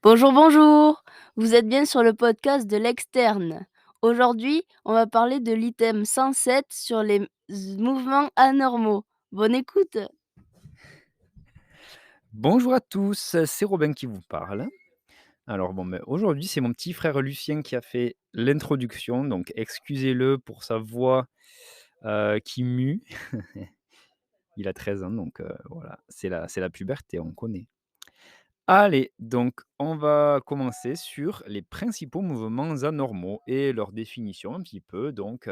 Bonjour, bonjour. Vous êtes bien sur le podcast de l'externe. Aujourd'hui, on va parler de l'item 107 sur les mouvements anormaux. Bonne écoute. Bonjour à tous, c'est Robin qui vous parle. Alors bon, aujourd'hui, c'est mon petit frère Lucien qui a fait l'introduction, donc excusez-le pour sa voix, qui mue. Il a 13 ans, donc voilà, c'est la puberté, on connaît. Allez, donc on va commencer sur les principaux mouvements anormaux et leur définition un petit peu. Donc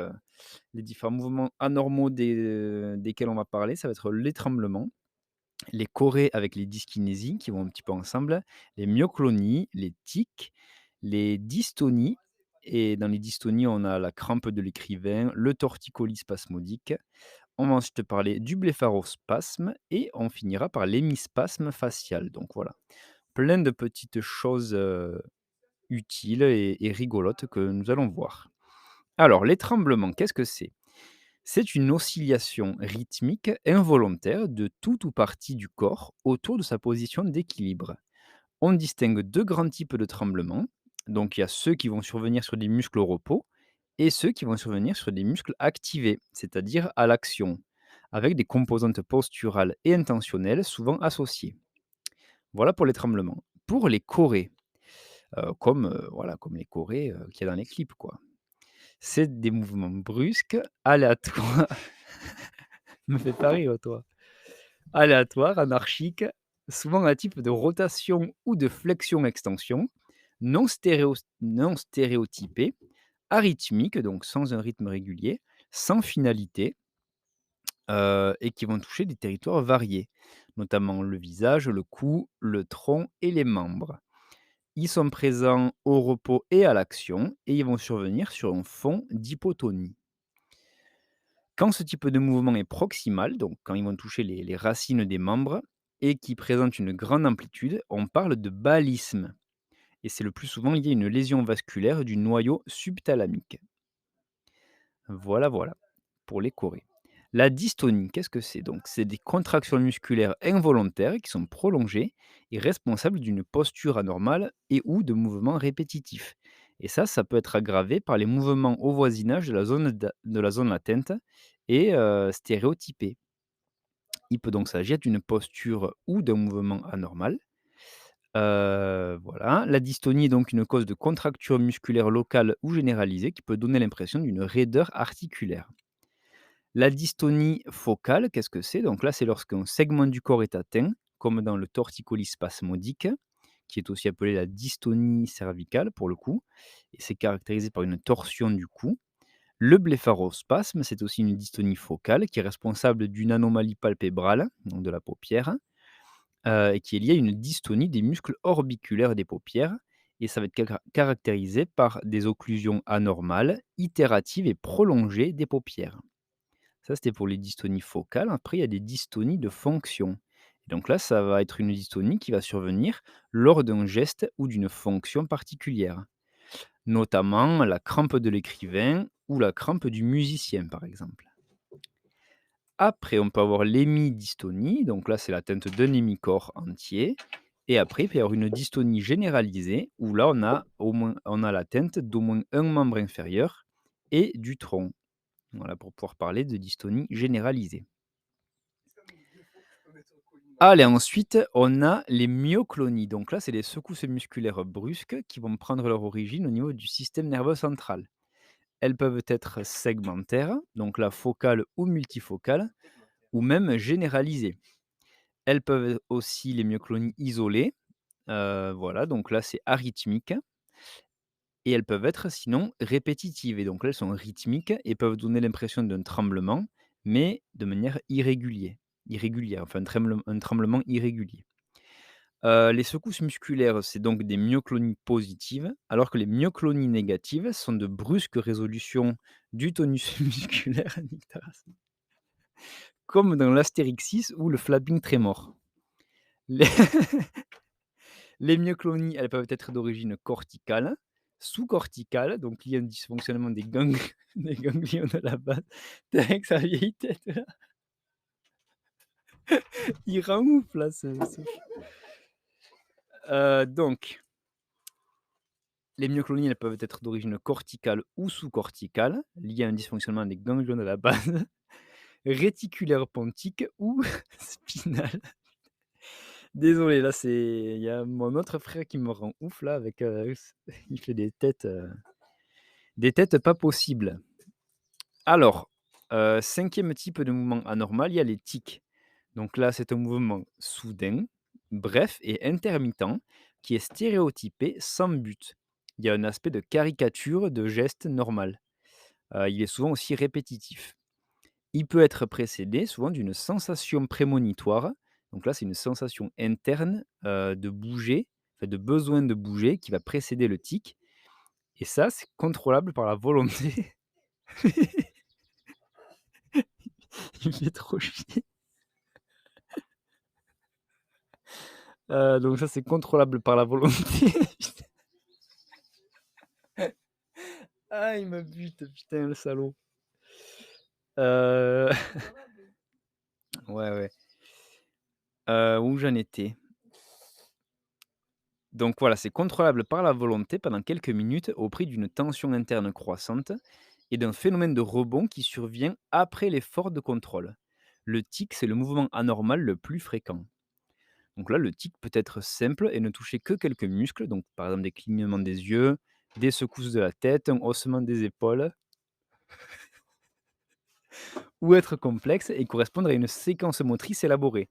les différents mouvements anormaux desquels on va parler, ça va être les tremblements, les chorés avec les dyskinésies qui vont un petit peu ensemble, les myoclonies, les tics, les dystonies et dans les dystonies, on a la crampe de l'écrivain, le torticolis spasmodique. On va ensuite parler du blépharospasme et on finira par l'hémispasme facial. Donc voilà, plein de petites choses, utiles et rigolotes que nous allons voir. Alors les tremblements, qu'est-ce que c'est? C'est une oscillation rythmique involontaire de tout ou partie du corps autour de sa position d'équilibre. On distingue deux grands types de tremblements. Donc il y a ceux qui vont survenir sur des muscles au repos et ceux qui vont survenir sur des muscles activés, c'est-à-dire à l'action, avec des composantes posturales et intentionnelles souvent associées. Voilà pour les tremblements. Pour les chorés, comme les chorés qu'il y a dans les clips, quoi. C'est des mouvements brusques, aléatoires. Me fais pas rire, toi. Aléatoires, anarchiques, souvent à type de rotation ou de flexion-extension, non stéréotypés, arythmiques, donc sans un rythme régulier, sans finalité, et qui vont toucher des territoires variés, notamment le visage, le cou, le tronc et les membres. Ils sont présents au repos et à l'action, et ils vont survenir sur un fond d'hypotonie. Quand ce type de mouvement est proximal, donc quand ils vont toucher les racines des membres et qui présentent une grande amplitude, on parle de balisme. Et c'est le plus souvent lié à une lésion vasculaire du noyau subthalamique. Voilà, voilà, pour les chorés. La dystonie, qu'est-ce que c'est? Donc, c'est des contractions musculaires involontaires qui sont prolongées et responsables d'une posture anormale et ou de mouvements répétitifs. Et ça peut être aggravé par les mouvements au voisinage de la zone atteinte et stéréotypés. Il peut donc s'agir d'une posture ou d'un mouvement anormal. Voilà. La dystonie est donc une cause de contracture musculaire locale ou généralisée qui peut donner l'impression d'une raideur articulaire. La dystonie focale, qu'est-ce que c'est? Donc là, c'est lorsqu'un segment du corps est atteint, comme dans le torticolis spasmodique, qui est aussi appelé la dystonie cervicale pour le coup, et c'est caractérisé par une torsion du cou. Le blépharospasme, c'est aussi une dystonie focale qui est responsable d'une anomalie palpébrale, donc de la paupière, et qui est liée à une dystonie des muscles orbiculaires des paupières, et ça va être caractérisé par des occlusions anormales, itératives et prolongées des paupières. Ça, c'était pour les dystonies focales. Après, il y a des dystonies de fonction. Et donc là, ça va être une dystonie qui va survenir lors d'un geste ou d'une fonction particulière, notamment la crampe de l'écrivain ou la crampe du musicien, par exemple. Après, on peut avoir l'hémidystonie, donc là, c'est l'atteinte d'un hémicorps entier. Et après, il peut y avoir une dystonie généralisée, où là, on a l'atteinte d'au moins un membre inférieur et du tronc. Voilà, pour pouvoir parler de dystonie généralisée. Allez, ensuite, on a les myoclonies. Donc là, c'est des secousses musculaires brusques qui vont prendre leur origine au niveau du système nerveux central. Elles peuvent être segmentaires, donc la focale ou multifocale, ou même généralisées. Elles peuvent aussi, les myoclonies isolées, voilà, donc là, c'est arythmique. Et elles peuvent être sinon répétitives. Et donc là, elles sont rythmiques et peuvent donner l'impression d'un tremblement, mais de manière irrégulière, enfin un tremblement irrégulier. Les secousses musculaires, c'est donc des myoclonies positives, alors que les myoclonies négatives sont de brusques résolutions du tonus musculaire, nique ta race, comme dans l'astérixis ou le flapping trémor. Les les myoclonies, elles peuvent être d'origine corticale, sous-corticale, donc liées à un dysfonctionnement des des ganglions de la base. Putain, avec sa vieille tête là, il rend ouf là, ce donc Les myoclonies, elles peuvent être d'origine corticale ou sous-corticale, liées à un dysfonctionnement des ganglions de la base, réticulaire pontique ou spinale. Désolé, là, il y a mon autre frère qui me rend ouf là avec, il fait des têtes pas possibles. Alors, 5e type de mouvement anormal, il y a les tics. Donc là, c'est un mouvement soudain, bref et intermittent qui est stéréotypé sans but. Il y a un aspect de caricature de geste normal. Il est souvent aussi répétitif. Il peut être précédé souvent d'une sensation prémonitoire. Donc là, c'est une sensation interne, de bouger, enfin de besoin de bouger qui va précéder le tic et ça, c'est contrôlable par la volonté. Il me fait trop chier. Donc ça, c'est contrôlable par la volonté. Ah, il me bute, putain, le salaud. Heu, ouais, ouais. Où j'en étais? Donc voilà, c'est contrôlable par la volonté pendant quelques minutes au prix d'une tension interne croissante et d'un phénomène de rebond qui survient après l'effort de contrôle. Le tic, c'est le mouvement anormal le plus fréquent. Donc là, le tic peut être simple et ne toucher que quelques muscles, donc par exemple des clignements des yeux, des secousses de la tête, un haussement des épaules, ou être complexe et correspondre à une séquence motrice élaborée.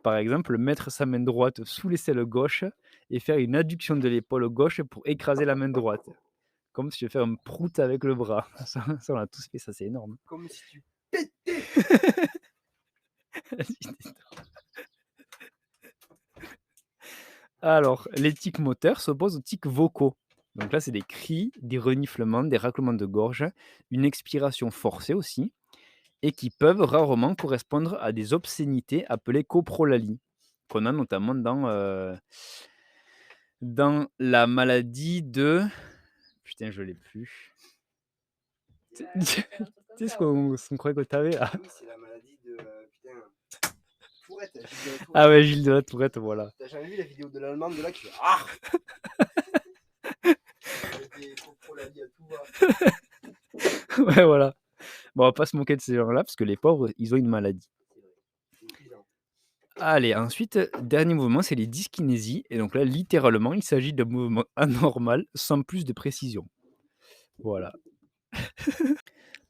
Par exemple, mettre sa main droite sous l'aisselle gauche et faire une adduction de l'épaule gauche pour écraser la main droite. Comme si je fais un prout avec le bras. Ça, on l'a tous fait, ça c'est énorme. Comme si tu pétais. Alors, les tics moteurs s'opposent aux tics vocaux. Donc là, c'est des cris, des reniflements, des raclements de gorge, une expiration forcée aussi, et qui peuvent rarement correspondre à des obscénités appelées coprolalie, qu'on a notamment dans la maladie de putain, je l'ai plus. Tu sais ce qu'on croyait que tu avais là? Oui, c'est la maladie de putain, Tourette, Gilles de la Ah Tourette. ouais, Gilles de la Tourette, voilà. T'as jamais vu la vidéo de l'Allemande de là qui fait ah avec des coprolalies à tout va. Ouais, voilà. Bon, on va pas se moquer de ces gens-là parce que les pauvres, ils ont une maladie. C'est vrai. C'est épuisant. Allez, ensuite, dernier mouvement, c'est les dyskinésies et donc là, littéralement, il s'agit d'un mouvement anormal sans plus de précision. Voilà.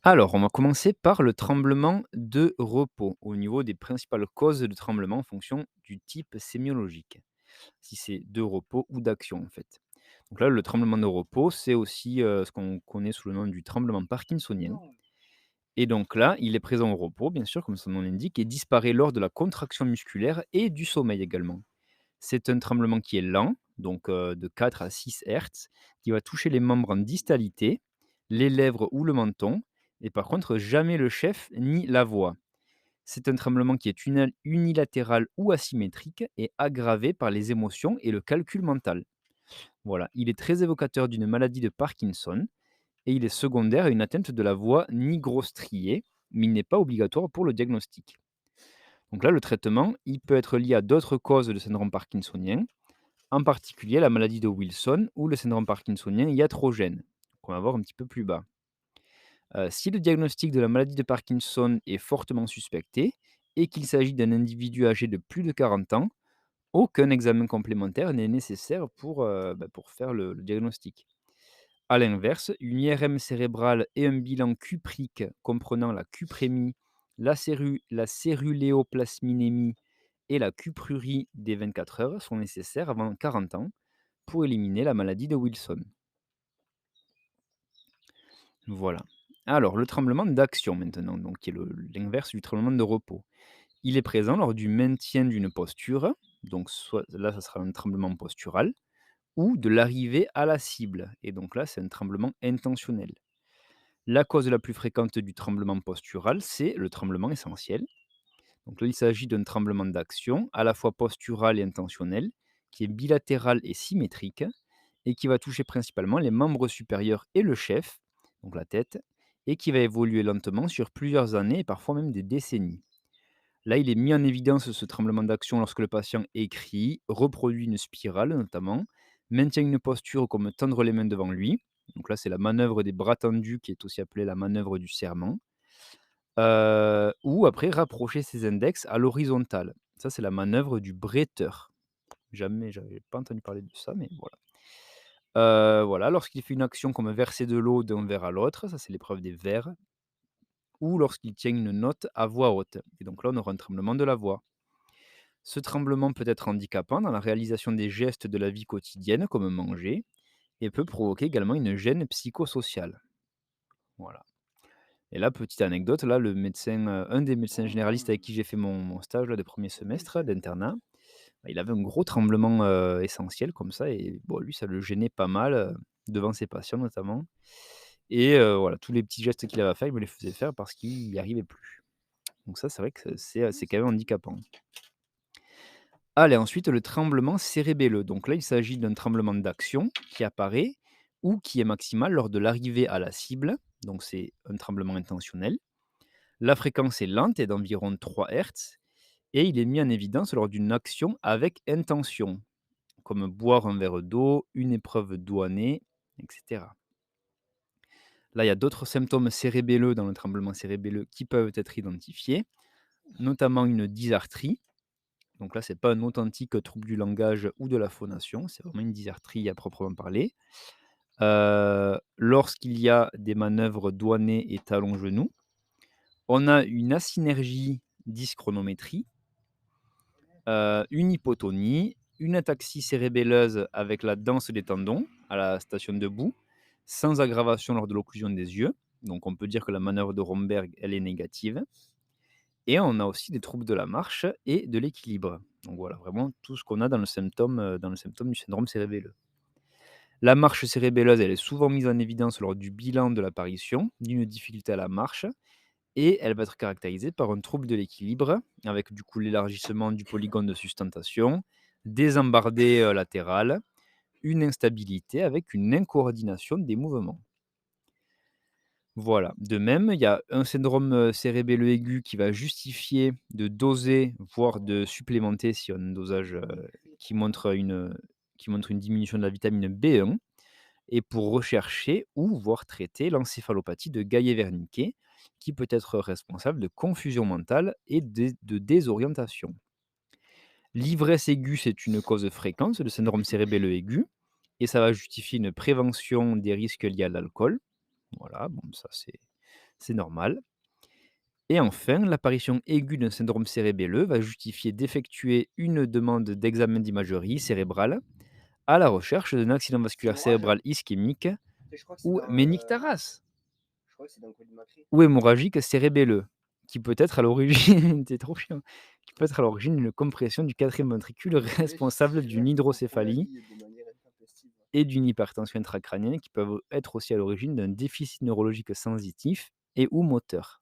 Alors, on va commencer par le tremblement de repos, au niveau des principales causes de tremblement en fonction du type sémiologique, si c'est de repos ou d'action en fait. Donc là, le tremblement de repos, c'est aussi ce qu'on connaît sous le nom du tremblement parkinsonien. Et donc là, il est présent au repos, bien sûr, comme son nom l'indique, et disparaît lors de la contraction musculaire et du sommeil également. C'est un tremblement qui est lent, donc de 4 à 6 Hz, qui va toucher les membres en distalité, les lèvres ou le menton, et par contre jamais le chef ni la voix. C'est un tremblement qui est unilatéral ou asymétrique et aggravé par les émotions et le calcul mental. Voilà, il est très évocateur d'une maladie de Parkinson et il est secondaire à une atteinte de la voie nigrostriée, mais il n'est pas obligatoire pour le diagnostic. Donc là, le traitement, il peut être lié à d'autres causes de syndrome parkinsonien, en particulier la maladie de Wilson ou le syndrome parkinsonien iatrogène, qu'on va voir un petit peu plus bas. Si le diagnostic de la maladie de Parkinson est fortement suspecté et qu'il s'agit d'un individu âgé de plus de 40 ans, aucun examen complémentaire n'est nécessaire pour faire le diagnostic. À l'inverse, une IRM cérébrale et un bilan cuprique comprenant la cuprémie, la céruléoplasminémie et la cuprurie des 24 heures sont nécessaires avant 40 ans pour éliminer la maladie de Wilson. Voilà. Alors, le tremblement d'action maintenant, donc qui est l'inverse du tremblement de repos. Il est présent lors du maintien d'une posture, donc soit là, ça sera un tremblement postural, ou de l'arrivée à la cible, et donc là, c'est un tremblement intentionnel. La cause la plus fréquente du tremblement postural, c'est le tremblement essentiel. Donc là, il s'agit d'un tremblement d'action, à la fois postural et intentionnel, qui est bilatéral et symétrique, et qui va toucher principalement les membres supérieurs et le chef, donc la tête, et qui va évoluer lentement sur plusieurs années et parfois même des décennies. Là, il est mis en évidence ce tremblement d'action lorsque le patient écrit, reproduit une spirale notamment, maintient une posture comme tendre les mains devant lui. Donc là, c'est la manœuvre des bras tendus qui est aussi appelée la manœuvre du serment. Ou après rapprocher ses index à l'horizontale. Ça, c'est la manœuvre du bretteur. Jamais, j'avais pas entendu parler de ça, mais voilà. Voilà, lorsqu'il fait une action comme verser de l'eau d'un verre à l'autre, ça c'est l'épreuve des vers, ou lorsqu'il tient une note à voix haute. Et donc là, on aura un tremblement de la voix. Ce tremblement peut être handicapant dans la réalisation des gestes de la vie quotidienne, comme manger, et peut provoquer également une gêne psychosociale. Voilà. Et là, petite anecdote, là, le médecin, un des médecins généralistes avec qui j'ai fait mon stage là, de premier semestre d'internat, bah, il avait un gros tremblement essentiel comme ça, et bon, lui, ça le gênait pas mal, devant ses patients notamment. Et voilà, tous les petits gestes qu'il avait à faire, il me les faisait faire parce qu'il n'y arrivait plus. Donc ça, c'est vrai que c'est quand même handicapant. Allez, ensuite, le tremblement cérébelleux. Donc là, il s'agit d'un tremblement d'action qui apparaît ou qui est maximal lors de l'arrivée à la cible. Donc c'est un tremblement intentionnel. La fréquence est lente et d'environ 3 Hz et il est mis en évidence lors d'une action avec intention, comme boire un verre d'eau, une épreuve douanée, etc. Là, il y a d'autres symptômes cérébelleux dans le tremblement cérébelleux qui peuvent être identifiés, notamment une dysarthrie. Donc là, c'est pas un authentique trouble du langage ou de la phonation, c'est vraiment une dysarthrie à proprement parler. Lorsqu'il y a des manœuvres douanées et talons-genoux, on a une asynergie dyschronométrie, une hypotonie, une ataxie cérébelleuse avec la danse des tendons à la station debout, sans aggravation lors de l'occlusion des yeux. Donc on peut dire que la manœuvre de Romberg, elle est négative. Et on a aussi des troubles de la marche et de l'équilibre. Donc voilà, vraiment tout ce qu'on a dans le symptôme du syndrome cérébelleux. La marche cérébelleuse, elle est souvent mise en évidence lors du bilan de l'apparition d'une difficulté à la marche et elle va être caractérisée par un trouble de l'équilibre, avec du coup l'élargissement du polygone de sustentation, des embardées latérales, une instabilité avec une incoordination des mouvements. Voilà. De même, il y a un syndrome, cérébelleux aigu qui va justifier de doser, voire de supplémenter si on a un dosage, qui montre une diminution de la vitamine B1 et pour rechercher ou voire traiter l'encéphalopathie de Gaillet-Wernicke, qui peut être responsable de confusion mentale et de désorientation. L'ivresse aiguë, c'est une cause fréquente de syndrome cérébelleux aigu et ça va justifier une prévention des risques liés à l'alcool. Voilà, bon ça c'est normal. Et enfin, l'apparition aiguë d'un syndrome cérébelleux va justifier d'effectuer une demande d'examen d'imagerie cérébrale à la recherche d'un accident C'est vasculaire l'orage, hein? cérébral ischémique Et je crois que c'est ou dans, ménictaras je crois que c'est dans Colimaçon. ou hémorragique cérébelleux, qui peut être à l'origine t'es trop chiant, qui peut être à l'origine d'une compression du quatrième ventricule Désolé, responsable je d'une viens pour la hydrocéphalie vie de manière intempestive. et d'une hypertension intracrânienne qui peuvent être aussi à l'origine d'un déficit neurologique sensitif et ou moteur.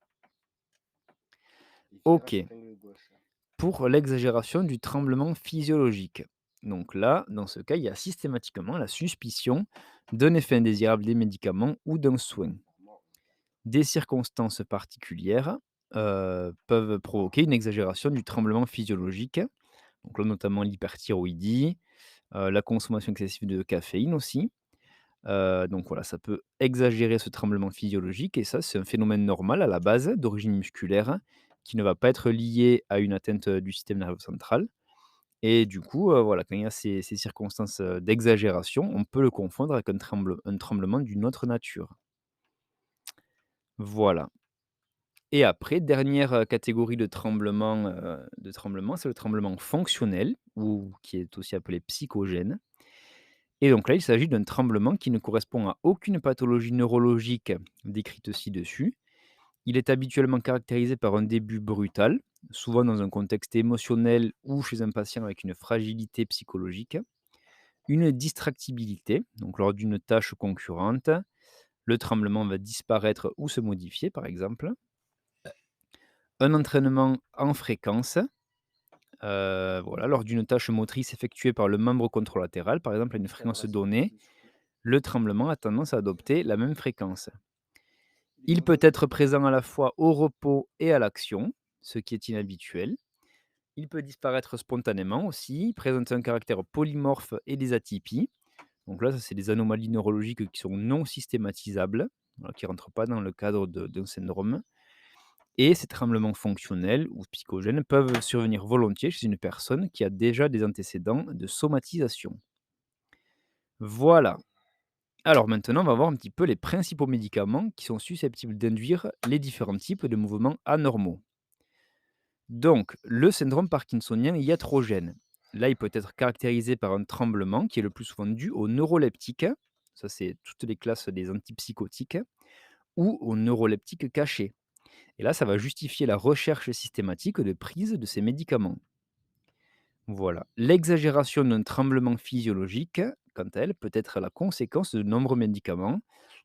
Et virage OK. épingle gauche. Pour l'exagération du tremblement physiologique. Donc là, dans ce cas, il y a systématiquement la suspicion d'un effet indésirable des médicaments ou d'un soin. Des circonstances particulières peuvent provoquer une exagération du tremblement physiologique, donc là notamment l'hyperthyroïdie, la consommation excessive de caféine aussi. Donc voilà, ça peut exagérer ce tremblement physiologique et ça, c'est un phénomène normal à la base, d'origine musculaire, qui ne va pas être lié à une atteinte du système nerveux central. Et du coup, voilà, quand il y a ces circonstances, d'exagération, on peut le confondre avec un tremblement d'une autre nature. Voilà. Et après, dernière, catégorie de tremblement, c'est le tremblement fonctionnel ou qui est aussi appelé psychogène. Et donc là, il s'agit d'un tremblement qui ne correspond à aucune pathologie neurologique décrite ci-dessus. Il est habituellement caractérisé par un début brutal, souvent dans un contexte émotionnel ou chez un patient avec une fragilité psychologique. Une distractibilité, donc lors d'une tâche concurrente, le tremblement va disparaître ou se modifier, par exemple. Un entraînement en fréquence, voilà, lors d'une tâche motrice effectuée par le membre contralatéral, par exemple à une Putain, fréquence là, c'est un peu donnée, plus souple. le tremblement a tendance à adopter la même fréquence. Il est Il moins peut dangereux. être présent à la fois au repos et à l'action, ce qui est inhabituel. Il peut disparaître spontanément aussi, présenter un caractère polymorphe et des atypies, Donc là, ça, c'est des anomalies neurologiques qui sont non systématisables, voilà, qui ne rentrent pas dans le cadre d'un syndrome. Et ces tremblements fonctionnels ou psychogènes peuvent survenir volontiers chez une personne qui a déjà des antécédents de somatisation. Voilà. Alors maintenant, on va voir un petit peu les principaux médicaments qui sont susceptibles d'induire les différents types de mouvements anormaux. Donc, le syndrome parkinsonien iatrogène. Là, il peut être caractérisé par un tremblement qui est le plus souvent dû aux neuroleptiques, ça c'est toutes les classes des antipsychotiques, ou aux neuroleptiques cachés. Et là, ça va justifier la recherche systématique de prise de ces médicaments. Voilà. L'exagération d'un tremblement physiologique, quant à elle, peut être la conséquence de nombreux médicaments,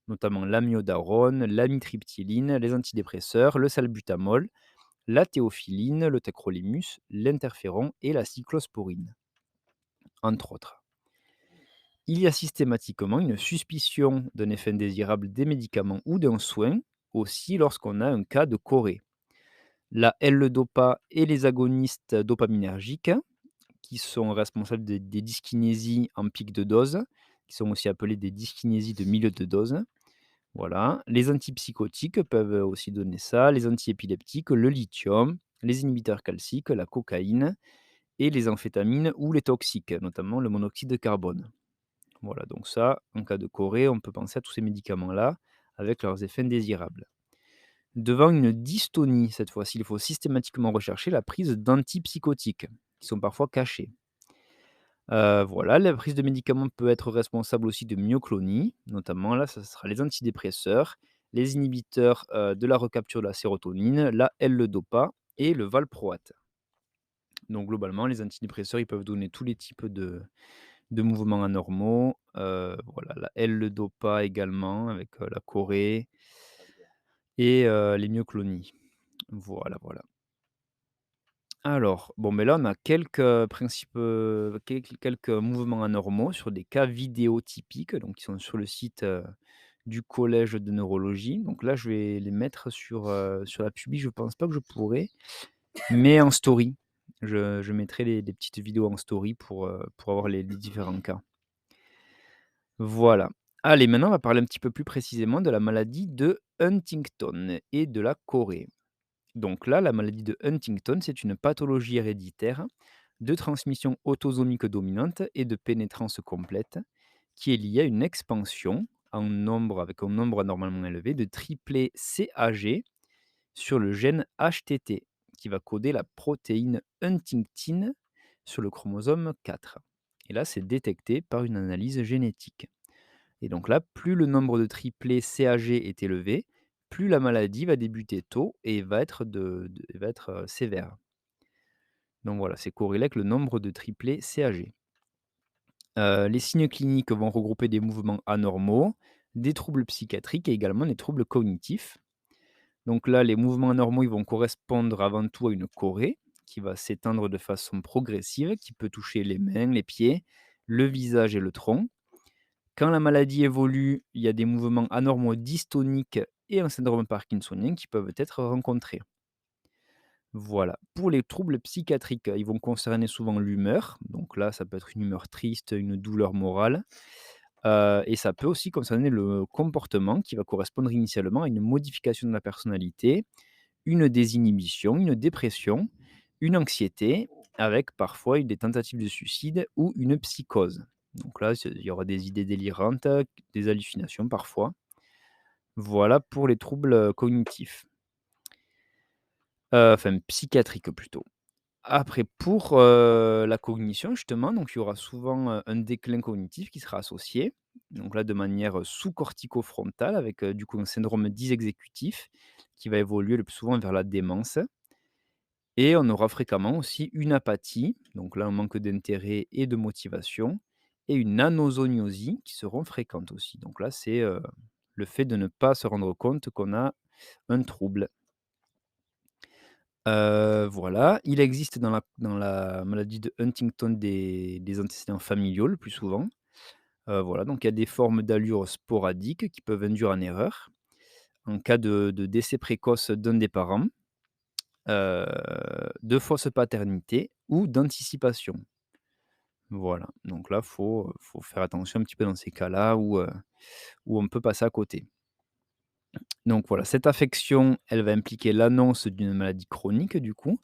notamment l'amiodarone, l'amitriptyline, les antidépresseurs, le salbutamol, la théophyline, le tacrolimus, l'interféron et la cyclosporine, entre autres. Il y a systématiquement une suspicion d'un effet indésirable des médicaments ou d'un soin, aussi lorsqu'on a un cas de chorée. La L-Dopa et les agonistes dopaminergiques, qui sont responsables des dyskinésies en pic de dose, qui sont aussi appelées des dyskinésies de milieu de dose. Voilà. Les antipsychotiques peuvent aussi donner ça, les antiépileptiques, le lithium, les inhibiteurs calciques, la cocaïne et les amphétamines ou les toxiques, notamment le monoxyde de carbone. Voilà, donc ça, en cas de chorée, on peut penser à tous ces médicaments-là avec leurs effets indésirables. Devant une dystonie, cette fois-ci, il faut systématiquement rechercher la prise d'antipsychotiques, qui sont parfois cachés. Voilà, la prise de médicaments peut être responsable aussi de myoclonie, notamment là, ça sera les antidépresseurs, les inhibiteurs, de la recapture de la sérotonine, la L-Dopa et le valproate. Donc globalement, les antidépresseurs, ils peuvent donner tous les types de mouvements anormaux, voilà, la L-Dopa également avec, la chorée et les myoclonies. Voilà, voilà. Alors, bon, mais là, on a quelques principes, quelques mouvements anormaux sur des cas vidéo typiques, donc qui sont sur le site, du collège de neurologie. Donc là, je vais les mettre sur la publi, je pense pas que je pourrai, mais en story. Je mettrai les petites vidéos en story pour avoir les différents cas. Voilà. Allez, maintenant, on va parler un petit peu plus précisément de la maladie de Huntington et de la chorée. Donc là, la maladie de Huntington, c'est une pathologie héréditaire de transmission autosomique dominante et de pénétrance complète qui est liée à une expansion en nombre, avec un nombre anormalement élevé de triplés CAG sur le gène HTT qui va coder la protéine huntingtine sur le chromosome 4. Et là, c'est détecté par une analyse génétique. Et donc là, plus le nombre de triplés CAG est élevé, plus la maladie va débuter tôt et va être sévère. Donc voilà, c'est corrélé avec le nombre de triplés CAG. Les signes cliniques vont regrouper des mouvements anormaux, des troubles psychiatriques et également des troubles cognitifs. Donc là, les mouvements anormaux, ils vont correspondre avant tout à une chorée qui va s'étendre de façon progressive, qui peut toucher les mains, les pieds, le visage et le tronc. Quand la maladie évolue, il y a des mouvements anormaux dystoniques et un syndrome parkinsonien qui peuvent être rencontrés. Voilà. Pour les troubles psychiatriques, ils vont concerner souvent l'humeur. Donc là, ça peut être une humeur triste, une douleur morale. Et ça peut aussi concerner le comportement qui va correspondre initialement à une modification de la personnalité, une désinhibition, une dépression, une anxiété, avec parfois des tentatives de suicide ou une psychose. Donc là, il y aura des idées délirantes, des hallucinations parfois. Voilà pour les troubles cognitifs, enfin psychiatriques plutôt. Après pour, la cognition justement, donc il y aura souvent, un déclin cognitif qui sera associé. Donc là de manière, sous-cortico-frontale avec, du coup un syndrome dysexécutif qui va évoluer le plus souvent vers la démence et on aura fréquemment aussi une apathie, donc là un manque d'intérêt et de motivation et une anosognosie qui seront fréquentes aussi. Donc là c'est, le fait de ne pas se rendre compte qu'on a un trouble. Voilà, il existe dans la maladie de Huntington des antécédents familiaux le plus souvent. Voilà, donc il y a des formes d'allure sporadiques qui peuvent induire en erreur. En cas de décès précoce d'un des parents, de fausse paternité ou d'anticipation. Voilà, donc là, faut faire attention un petit peu dans ces cas-là où on peut passer à côté. Donc voilà, cette affection, elle va impliquer l'annonce d'une maladie chronique du coup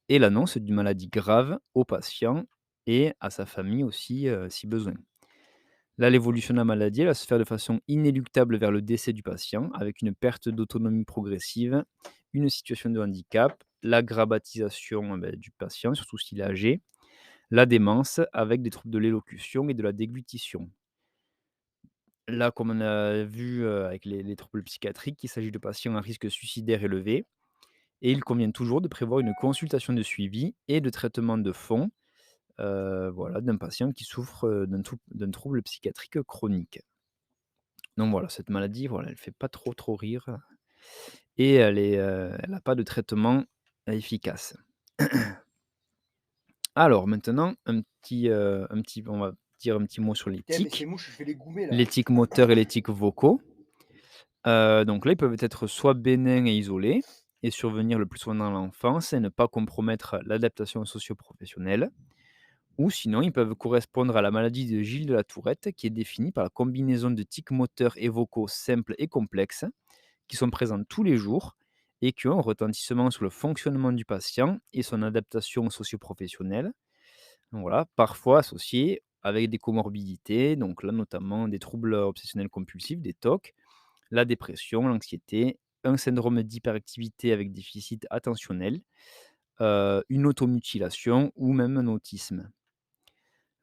et l'annonce d'une maladie grave au patient et à sa famille aussi, si besoin. Là, l'évolution de la maladie, elle va se faire de façon inéluctable vers le décès du patient, avec une perte d'autonomie progressive, une situation de handicap, la grabbatisation du patient, surtout s'il est âgé, la démence, avec des troubles de l'élocution et de la déglutition. Là, comme on a vu avec les troubles psychiatriques, il s'agit de patients à risque suicidaire élevé, et il convient toujours de prévoir une consultation de suivi et de traitement de fond voilà, d'un patient qui souffre d'un trouble psychiatrique chronique. Donc voilà, cette maladie, voilà, elle fait pas trop rire et elle a pas de traitement efficace. Alors maintenant, on va dire un petit mot sur les Putain, mais ces tics, mouches, je vais les goumer là. les tics moteurs et les tics vocaux. Donc là, ils peuvent être soit bénins et isolés et survenir le plus souvent dans l'enfance et ne pas compromettre l'adaptation socio-professionnelle. Ou sinon, ils peuvent correspondre à la maladie de Gilles de la Tourette, qui est définie par la combinaison de tics moteurs et vocaux simples et complexes, qui sont présents tous les jours et qui ont un retentissement sur le fonctionnement du patient et son adaptation socio-professionnelle. Donc voilà, parfois associés avec des comorbidités, donc là notamment des troubles obsessionnels compulsifs, des TOC, la dépression, l'anxiété, un syndrome d'hyperactivité avec déficit attentionnel, une automutilation ou même un autisme.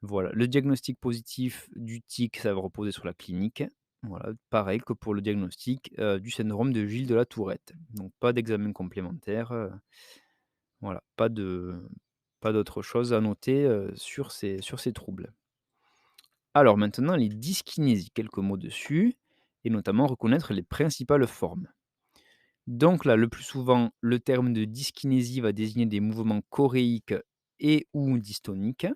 Voilà, le diagnostic positif du tic, ça va reposer sur la clinique. Voilà, pareil que pour le diagnostic, du syndrome de Gilles de la Tourette. Donc pas d'examen complémentaire, voilà, pas d'autre chose à noter, sur ces troubles. Alors maintenant les dyskinésies, quelques mots dessus et notamment reconnaître les principales formes. Donc là, le plus souvent, le terme de dyskinésie va désigner des mouvements choréiques et ou dystoniques.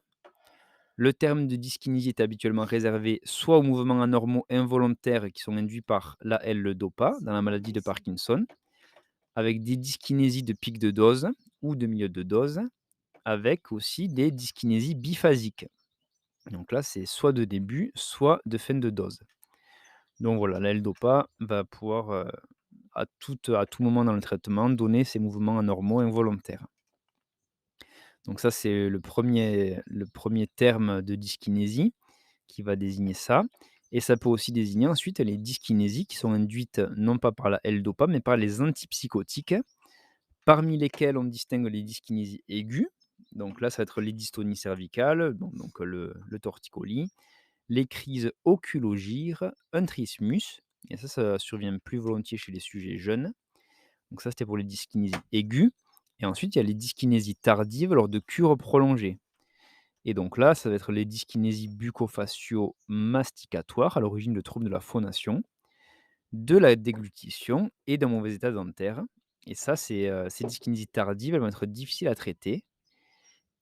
Le terme de dyskinésie est habituellement réservé soit aux mouvements anormaux involontaires qui sont induits par la L-Dopa dans la maladie de Parkinson, avec des dyskinésies de pic de dose ou de milieu de dose, avec aussi des dyskinésies biphasiques. Donc là, c'est soit de début, soit de fin de dose. Donc voilà, la L-Dopa va pouvoir à tout moment dans le traitement donner ces mouvements anormaux involontaires. Donc ça, c'est le premier terme de dyskinésie qui va désigner ça et ça peut aussi désigner ensuite les dyskinésies qui sont induites non pas par la L-Dopa, mais par les antipsychotiques, parmi lesquels on distingue les dyskinésies aiguës. Donc là, ça va être les dystonies cervicales, donc le torticolis, les crises oculogires, un trismus, et ça survient plus volontiers chez les sujets jeunes. Donc ça, c'était pour les dyskinésies aiguës. Et ensuite, il y a les dyskinésies tardives lors de cures prolongées. Et donc là, ça va être les dyskinésies bucco-facio-masticatoires, à l'origine de troubles de la phonation, de la déglutition et d'un mauvais état dentaire. Et ça, ces dyskinésies tardives, elles vont être difficiles à traiter.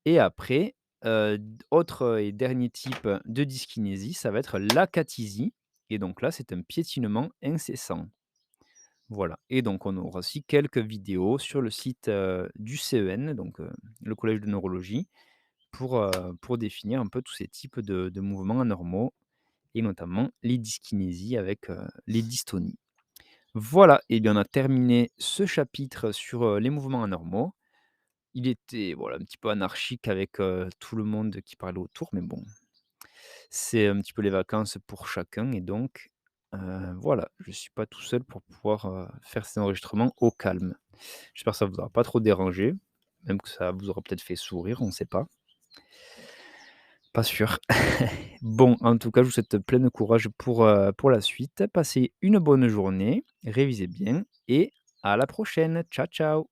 Et après, autre et dernier type de dyskinésie, ça va être l'acathysie. Et donc là, c'est un piétinement incessant. Voilà. Et donc, on aura aussi quelques vidéos sur le site du CEN, donc le Collège de neurologie, pour définir un peu tous ces types de mouvements anormaux et notamment les dyskinésies avec, les dystonies. Voilà, et bien on a terminé ce chapitre sur, les mouvements anormaux. Il était, voilà, un petit peu anarchique avec, tout le monde qui parlait autour, mais bon, c'est un petit peu les vacances pour chacun et donc, voilà, je suis pas tout seul pour pouvoir, faire ces enregistrements au calme. J'espère que ça vous aura pas trop dérangé, même que ça vous aura peut-être fait sourire, on ne sait pas. Pas sûr. Bon, en tout cas, je vous souhaite plein de courage pour la suite. Passez une bonne journée, révisez bien et à la prochaine. Ciao, ciao.